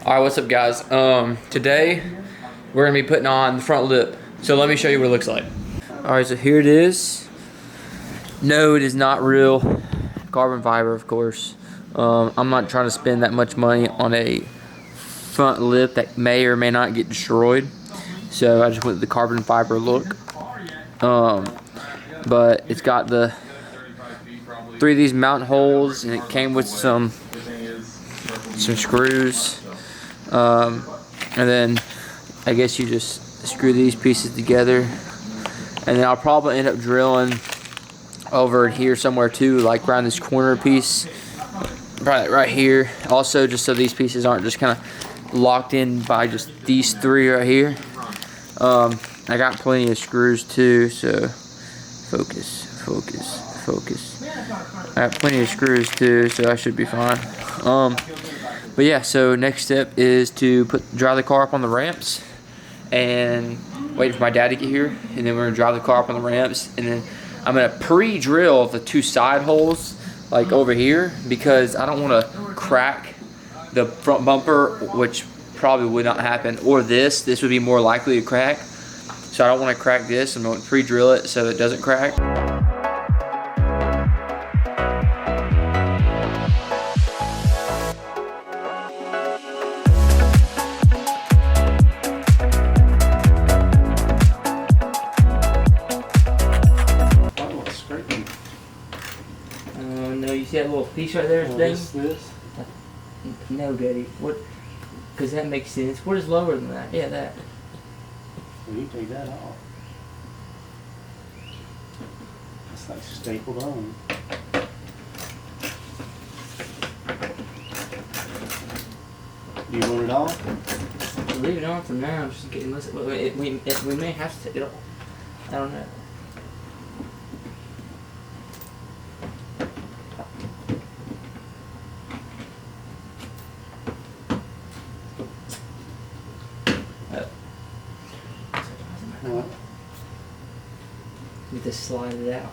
Alright, what's up guys? Today we're gonna be putting on the front lip. So let me show you what it looks like. Alright, so here it is. No, it is not real carbon fiber, of course. I'm not trying to spend that much money on a front lip that may or may not get destroyed. So I just went with the carbon fiber look. But it's got the 3 of these mounting holes, and it came with some screws. And then I guess you just screw these pieces together, and then I'll probably end up drilling over here somewhere too, like around this corner piece, right here. Also, just so these pieces aren't just kind of locked in by just these 3 right here. I got plenty of screws too, so focus. I got plenty of screws too, so I should be fine. But yeah, so next step is to drive the car up on the ramps and wait for my dad to get here, and then we're gonna drive the car up on the ramps, and then I'm gonna pre-drill the 2 side holes like over here, because I don't want to crack the front bumper, which probably would not happen, or this would be more likely to crack. So I don't want to crack this. I'm going to pre-drill it so it doesn't crack. No, you see that little piece right there? This? No, Daddy. What? Because that makes sense. What is lower than that? Yeah, that. Well, you take that off. It's like stapled on. You want it off? Leave it on for now, just in case. We may have to take it off. I don't know. What? You just slide it out.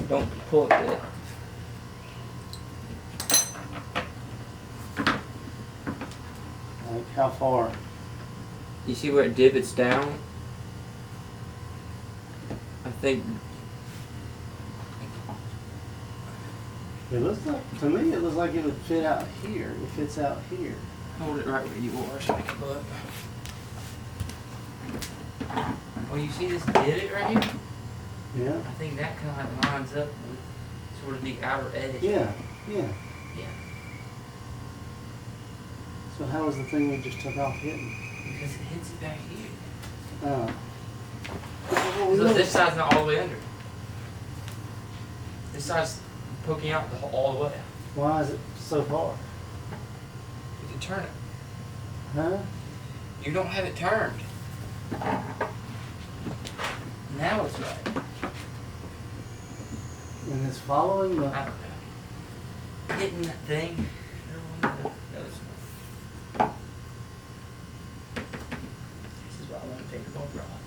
Don't pull it yet. Like how far? You see where it divots down? I think. It looks like, to me, it looks like it would fit out here. It fits out here. Hold it right where you are so I can look. Oh, you see this divot right here? Yeah. I think that kind of lines up with sort of the outer edge. Yeah. Yeah. So how was the thing we just took off hitting? Because it hits it back here. Oh. So this side's not all the way under. This side's poking out all the way. Why is it so far? You can turn it. Huh? You don't have it turned. Now it's right. And it's following the... I don't know. Hitting that thing. This is why I want to take the bumper off.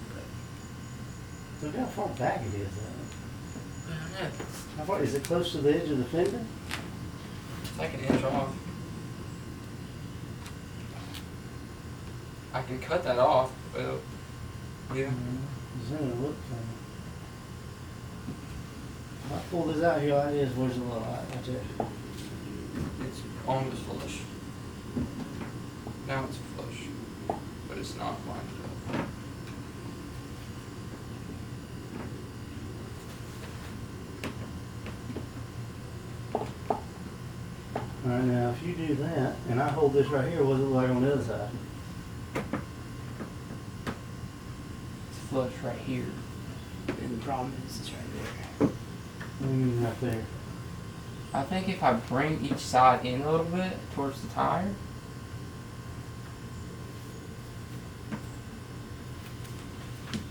Look how far back it is, though. I don't know. How far? Is it close to the edge of the fender? It's like an inch off. I can cut that off, but yeah. It's gonna look funny. If I pull this out here like this, where's the little light? Watch it. It's almost flush. Now it's flush, but it's not lined up. Alright, now if you do that, and I hold this right here, what does it look like on the other side? It's flush right here, and the problem is it's right there. What do you mean right there? I think if I bring each side in a little bit towards the tire.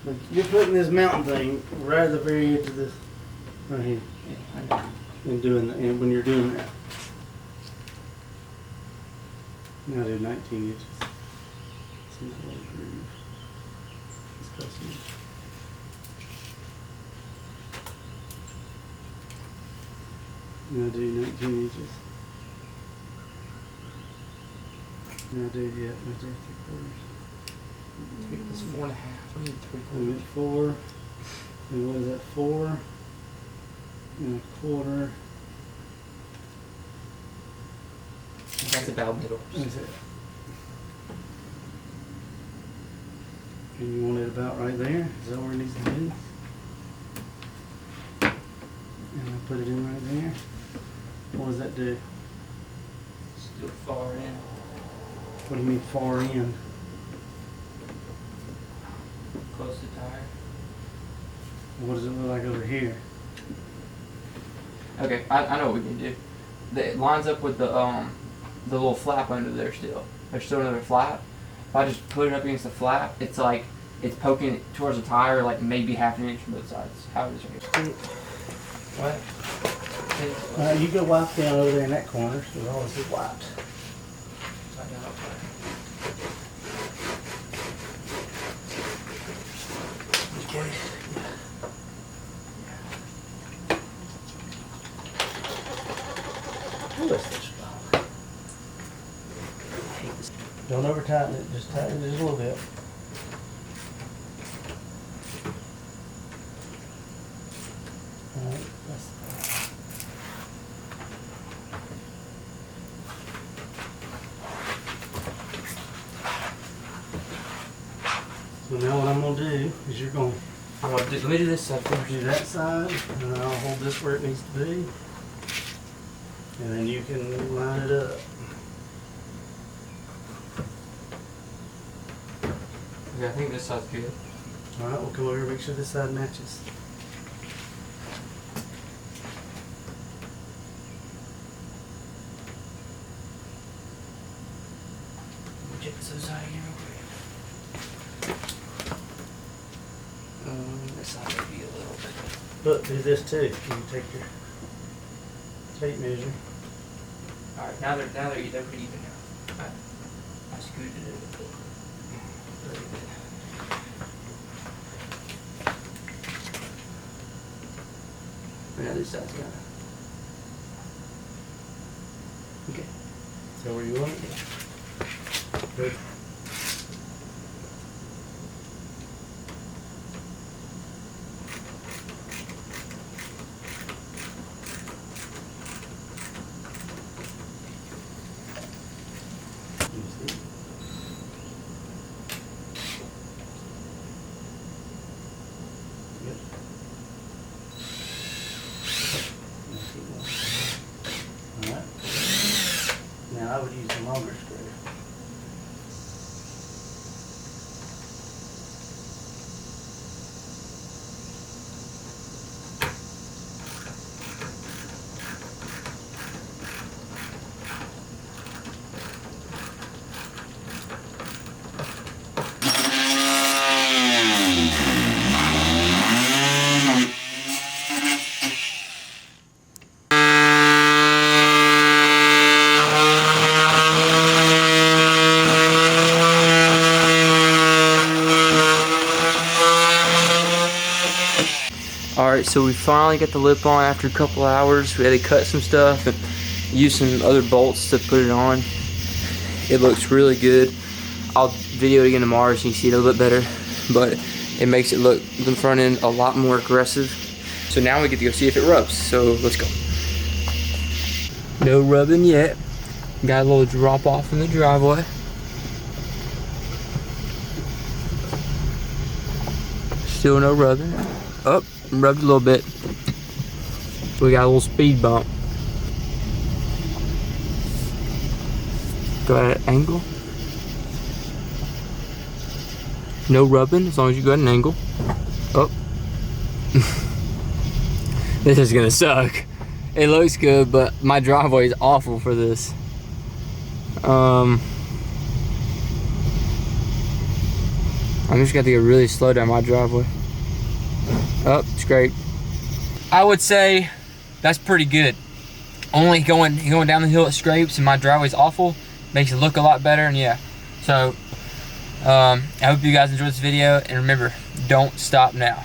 But you're putting this mountain thing right at the very edge of this, right here, Yeah, I know. and doing that, and when you're doing that. Now do 19 inches. See that little groove. It's custom. Now do 19 inches. No, dude, yeah, right there, 3/4. It's 4.5. I need 3/4. And 4. And what is that? 4 and 1/4. That's about middle. What is it? And you want it about right there? Is that where it needs to be? And I put it in right there. What does that do? Still far in. What do you mean far in? Close to tire. What does it look like over here? Okay, I know what we can do. It lines up with the little flap under there still. There's still another flap. If I just put it up against the flap, it's like it's poking towards the tire like maybe half an inch from both sides. How it is right here. What? You go wipe down over there in that corner, so all this is wiped. Okay. Don't over tighten it, just tighten it just a little bit. Alright, so now what I'm going to do is you're going Let me do this side to first. do that side, and then I'll hold this where it needs to be. And then you can line it up. Okay, I think this side's good. Alright, we'll come over and make sure this side matches. Check this side again real quick. This side might be a little bit. Look, do this too. You can take your tape measure. Alright, now they're pretty even now. I scooted it a bit. Now this side's got it. Okay. Is that where you want it? Good. Now I would use a longer screw. Alright, so we finally got the lip on after a couple hours. We had to cut some stuff and use some other bolts to put it on. It looks really good. I'll video it again tomorrow so you can see it a little bit better. But it makes it look, the front end, a lot more aggressive. So now we get to go see if it rubs. So let's go. No rubbing yet. Got a little drop off in the driveway. Still no rubbing. Up. Rubbed a little bit. We got a little speed bump. Go at an angle. No rubbing as long as you go at an angle. Oh. This is gonna suck. It looks good, but my driveway is awful for this. I'm just gonna have to get really slow down my driveway. Oh, scrape. I would say that's pretty good. Only going down the hill it scrapes and my driveway's awful. Makes it look a lot better, and yeah. So I hope you guys enjoyed this video, and remember, don't stop now.